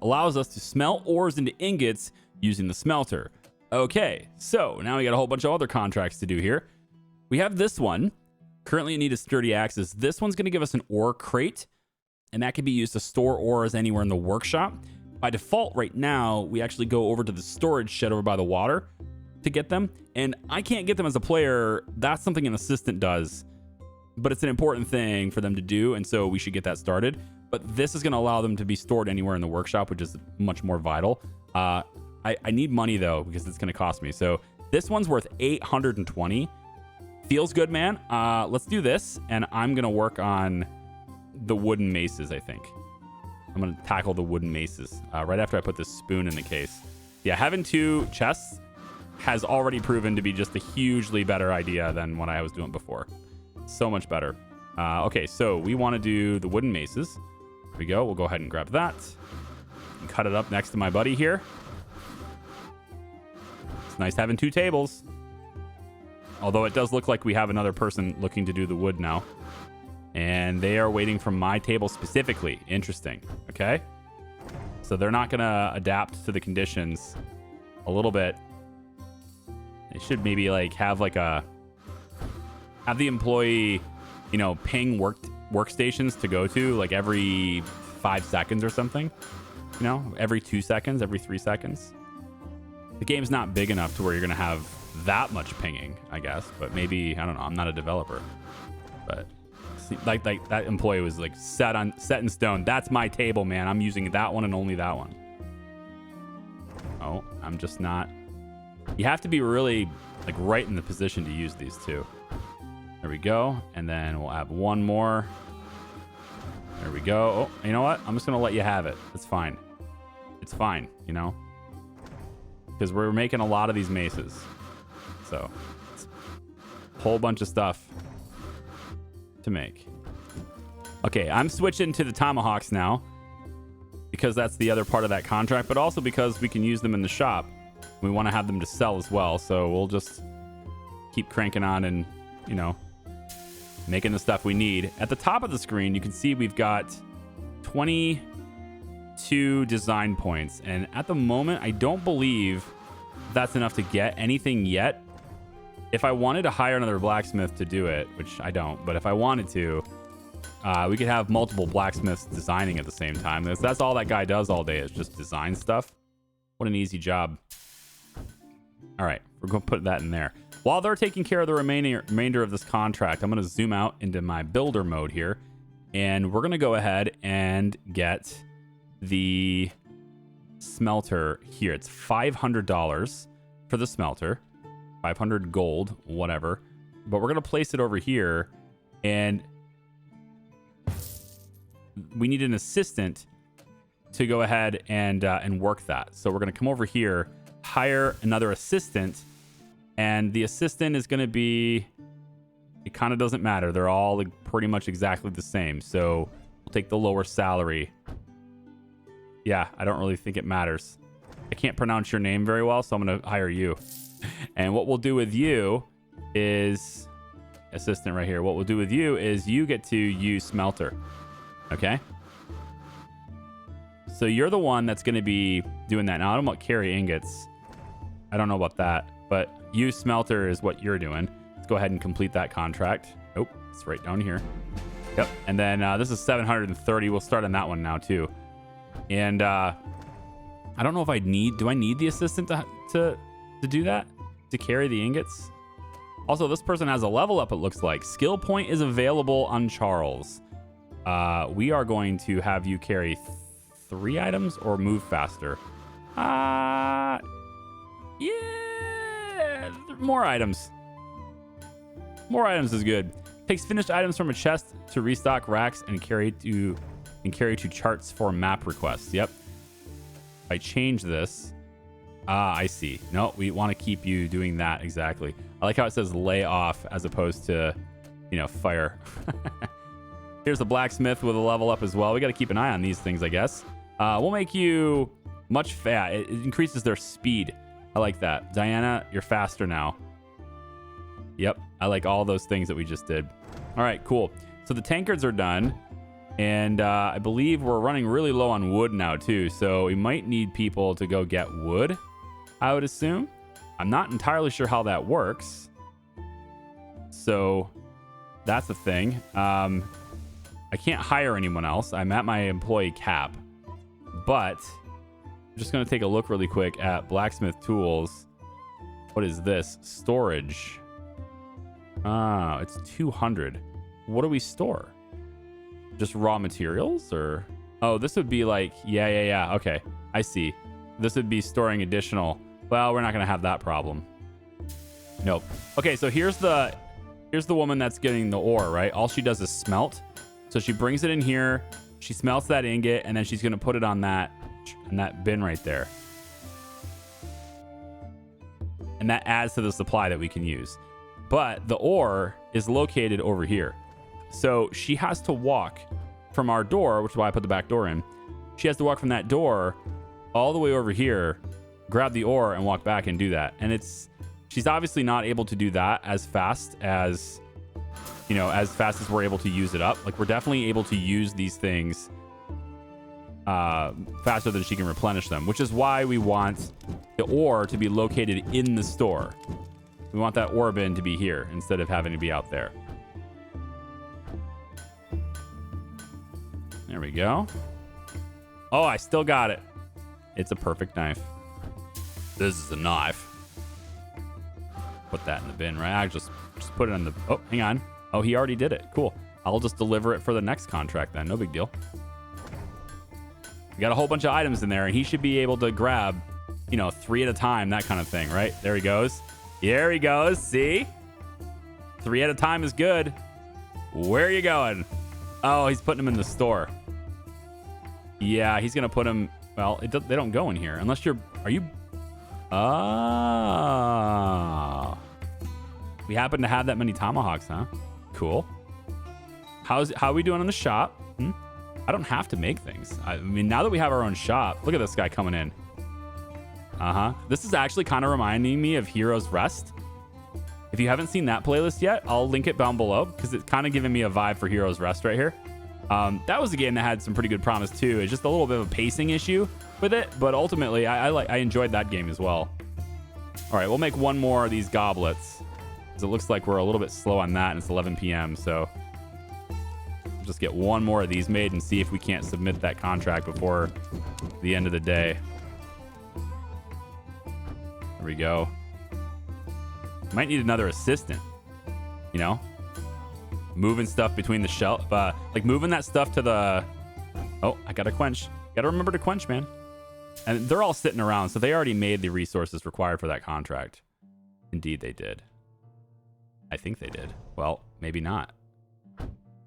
allows us to smelt ores into ingots using the smelter. Okay, so now we got a whole bunch of other contracts to do here. We have this one. Currently in need of sturdy axes. This one's going to give us an ore crate, and that can be used to store ores anywhere in the workshop. By default, right now, we actually go over to the storage shed over by the water to get them, and I can't get them as a player. That's something an assistant does, but it's an important thing for them to do, and so we should get that started. But this is going to allow them to be stored anywhere in the workshop, which is much more vital. I need money, though, because it's going to cost me. So this one's worth 820. Feels good, man. Let's do this, and I'm going to work on the wooden maces, I think. I'm going to tackle the wooden maces right after I put this spoon in the case. Yeah, having 2 chests has already proven to be just a hugely better idea than what I was doing before. So much better. Okay, so we want to do the wooden maces. Here we go. We'll go ahead and grab that and cut it up next to my buddy here. It's nice having 2 tables. Although it does look like we have another person looking to do the wood now. And they are waiting for my table specifically. Interesting. Okay. So they're not going to adapt to the conditions a little bit. They should maybe like have the employee, you know, ping workstations to go to like every 5 seconds or something. You know, every 2 seconds, every 3 seconds. The game's not big enough to where you're going to have that much pinging, I guess. But maybe, I don't know. I'm not a developer. But like that employee was like set in stone. That's my table, man. I'm using that one and only that one. Oh, I'm just not. You have to be really like right in the position to use these 2. There we go. And then we'll add one more. There we go. Oh, you know what? I'm just going to let you have it. It's fine. It's fine, you know? Because we're making a lot of these maces. So, it's a whole bunch of stuff to make. Okay, I'm switching to the tomahawks now. Because that's the other part of that contract. But also because we can use them in the shop. We want to have them to sell as well. So, we'll just keep cranking on and, you know, making the stuff we need. At the top of the screen, you can see we've got 22 design points. And at the moment, I don't believe that's enough to get anything yet. If I wanted to hire another blacksmith to do it, which I don't, but if I wanted to, we could have multiple blacksmiths designing at the same time. That's all that guy does all day is just design stuff. What an easy job. All right, we're going to put that in there. While they're taking care of the remainder of this contract, I'm going to zoom out into my builder mode here. And we're going to go ahead and get the smelter here. It's $500 for the smelter. 500 gold, whatever. But we're going to place it over here. And we need an assistant to go ahead and work that. So we're going to come over here, hire another assistant. And the assistant is going to be, it kind of doesn't matter. They're all like pretty much exactly the same. So we'll take the lower salary. Yeah, I don't really think it matters. I can't pronounce your name very well, so I'm going to hire you. And what we'll do with you is... assistant right here. What we'll do with you is you get to use smelter. Okay? So you're the one that's going to be doing that. Now, I don't know about carry ingots. I don't know about that. But use smelter is what you're doing. Let's go ahead and complete that contract. Nope. It's right down here. Yep. And then this is 730. We'll start on that one now, too. And I don't know if I need... do I need the assistant to do that? To carry the ingots? Also, this person has a level up, it looks like. Skill point is available on Charles. We are going to have you carry 3 items or move faster. Yeah, more items. More items is good. Takes finished items from a chest to restock racks and carry to charts for map requests. Yep. If I change this, I see. No, we want to keep you doing that exactly. I like how it says lay off as opposed to, fire. Here's the blacksmith with a level up as well. We got to keep an eye on these things, I guess. We'll make you much fat. It increases their speed. I like that. Diana, you're faster now. Yep. I like all those things that we just did. All right, cool. So the tankards are done. And I believe we're running really low on wood now, too. So we might need people to go get wood, I would assume. I'm not entirely sure how that works. So that's the thing. I can't hire anyone else. I'm at my employee cap. But I'm just going to take a look really quick at blacksmith tools. What is this? Storage. It's 200. What do we store? Just raw materials or... oh, this would be like... yeah. Okay, I see. This would be storing additional... well, we're not going to have that problem. Nope. Okay, so here's the woman that's getting the ore, right? All she does is smelt. So she brings it in here, she smelts that ingot, and then she's going to put it on that bin right there. And that adds to the supply that we can use. But the ore is located over here. So she has to walk from our door, which is why I put the back door in. She has to walk from that door all the way over here, grab the ore, and walk back and do that. And she's obviously not able to do that as fast as, as fast as we're able to use it up. Like, we're definitely able to use these things faster than she can replenish them, which is why we want the ore to be located in the store. We want that ore bin to be here instead of having to be out there. There we go. Oh, I still got it. It's a perfect knife. This is a knife. Put that in the bin, right? I just put it in the... oh, hang on. Oh, he already did it. Cool. I'll just deliver it for the next contract then. No big deal. We got a whole bunch of items in there, and he should be able to grab, 3 at a time, that kind of thing, right? There he goes. Here he goes. See? 3 at a time is good. Where are you going? Oh, he's putting them in the store. Yeah, he's going to put them... well, they don't go in here unless you're... are you... oh. We happen to have that many tomahawks, huh? Cool. How are we doing on the shop? I don't have to make things. I mean, now that we have our own shop, look at this guy coming in. This is actually kind of reminding me of Heroes Rest. If you haven't seen that playlist yet, I'll link it down below because it's kind of giving me a vibe for Heroes Rest right here. That was a game that had some pretty good promise too. It's just a little bit of a pacing issue with it, but ultimately I enjoyed that game as well. All right, we'll make one more of these goblets because it looks like we're a little bit slow on that and it's 11 p.m. So we'll just get one more of these made and see if we can't submit that contract before the end of the day. There we go. Might need another assistant, moving stuff between the shelf, like moving that stuff to the... oh, I gotta quench. Gotta remember to quench, man. And they're all sitting around, so they already made the resources required for that contract. Indeed, they did. I think they did. Well, maybe not.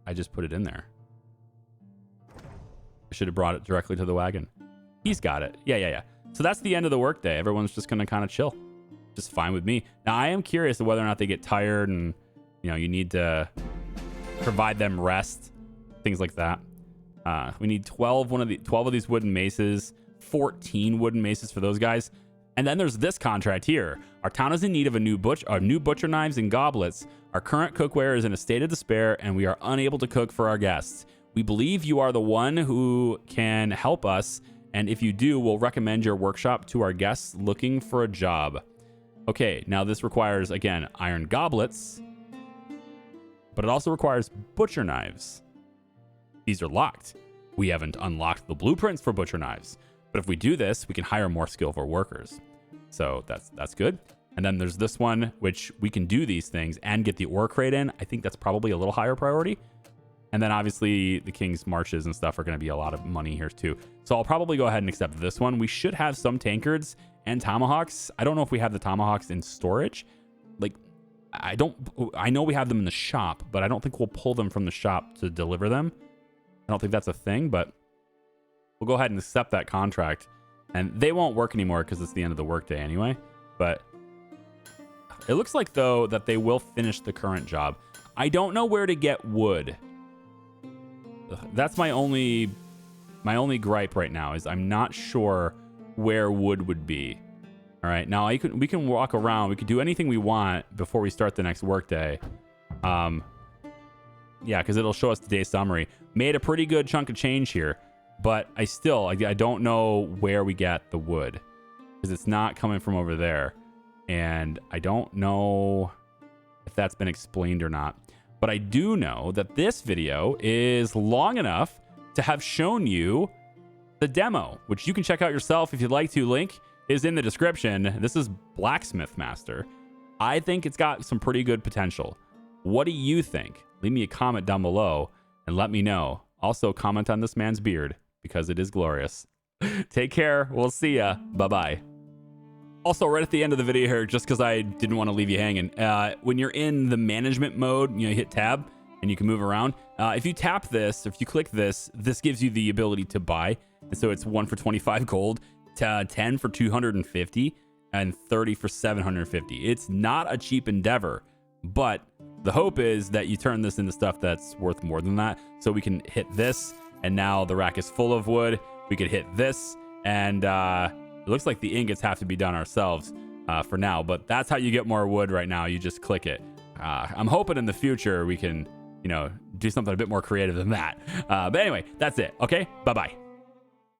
I just put it in there. I should have brought it directly to the wagon. He's got it. Yeah. So that's the end of the workday. Everyone's just gonna kind of chill. Just fine with me. Now, I am curious of whether or not they get tired and, you need to provide them rest, things like that. We need 12 of these wooden maces, 14 wooden maces for those guys. And then there's this contract here. Our town is in need of new butcher knives and goblets. Our current cookware is in a state of despair, and we are unable to cook for our guests. We believe you are the one who can help us, and if you do, we'll recommend your workshop to our guests looking for a job. Okay, now this requires, again, iron goblets, but it also requires butcher knives. These are locked. We haven't unlocked the blueprints for butcher knives, but if we do this, we can hire more skillful workers. So that's good. And then there's this one, which we can do these things and get the ore crate in. I think that's probably a little higher priority. And then obviously the King's Marches and stuff are going to be a lot of money here too. So I'll probably go ahead and accept this one. We should have some tankards and tomahawks. I don't know if we have the tomahawks in storage. Like, I know we have them in the shop, but I don't think we'll pull them from the shop to deliver them. I don't think that's a thing, but we'll go ahead and accept that contract. And they won't work anymore because it's the end of the workday anyway. But it looks like, though, that they will finish the current job. I don't know where to get wood. That's my only gripe right now, is I'm not sure where wood would be. All right, now we can walk around. We can do anything we want before we start the next workday. Yeah, because it'll show us the day summary. Made a pretty good chunk of change here, but I don't know where we get the wood because it's not coming from over there, and I don't know if that's been explained or not. But I do know that this video is long enough to have shown you the demo, which you can check out yourself if you'd like to. Link is in the description. This is Blacksmith Master. I think it's got some pretty good potential. What do you think? Leave me a comment down below and let me know. Also, comment on this man's beard because it is glorious. Take care. We'll see ya. Bye-bye. Also, right at the end of the video here, just because I didn't want to leave you hanging, when you're in the management mode, you hit tab and you can move around. If you tap this, if you click this, this gives you the ability to buy. And so it's 1 for 25 gold, 10 for 250, and 30 for 750. It's not a cheap endeavor, but the hope is that you turn this into stuff that's worth more than that. So we can hit this, and now the rack is full of wood. We could hit this, and it looks like the ingots have to be done ourselves for now, but that's how you get more wood right now. You just click it. I'm hoping in the future we can, do something a bit more creative than that. But anyway, that's it. Okay, bye-bye.